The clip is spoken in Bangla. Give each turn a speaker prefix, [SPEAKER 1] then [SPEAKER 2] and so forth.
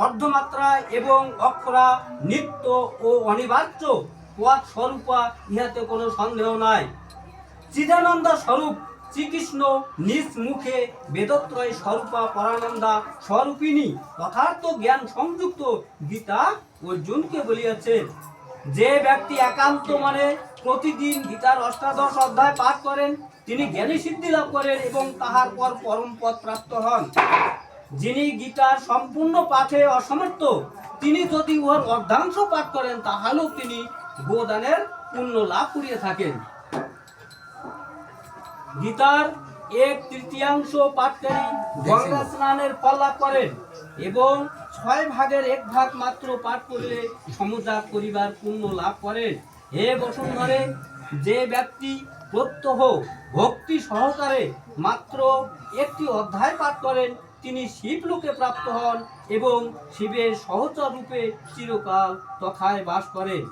[SPEAKER 1] অর্ধমাত্রা এবং অক্ষরা নিত্য ও অনিবার্য পদ স্বরূপা, ইহাতে কোনো সন্দেহ নাই। চিদানন্দ স্বরূপ শ্রীকৃষ্ণ নিজ মুখে বেদত্রয় স্বরূপা পরানন্দা স্বরূপিণী যথার্থ জ্ঞান সংযুক্ত গীতা অর্জুনকে বলিয়াছেন। যে ব্যক্তি একান্ত মানে প্রতিদিন গীতার অষ্টাদশ অধ্যায় পাঠ করেন তিনি জ্ঞানী সিদ্ধি লাভ করেন এবং তাহার পর পরম পদ প্রাপ্ত হন। যিনি গীতার সম্পূর্ণ পাঠে অসমর্থ তিনি যদি উহার অর্ধাংশ পাঠ করেন তাহলেও তিনি গোদানের পুণ্য লাভ করিয়া থাকেন। গীতার 1/3 পাঠকারী গঙ্গা স্নানের ফল লাভ করেন এবং 6 ভাগের 1 ভাগ মাত্র পাঠ করলে সমুদ্র পরিবার পুণ্য লাভ করেন। হে বসুন্ধরে, যে ব্যক্তি প্রত্যহ ভক্তি সহকারে মাত্র একটি অধ্যায় পাঠ করেন তিনি শিবলোকে প্রাপ্ত হন এবং শিবের সহচর রূপে চিরকাল তথায় বাস করেন।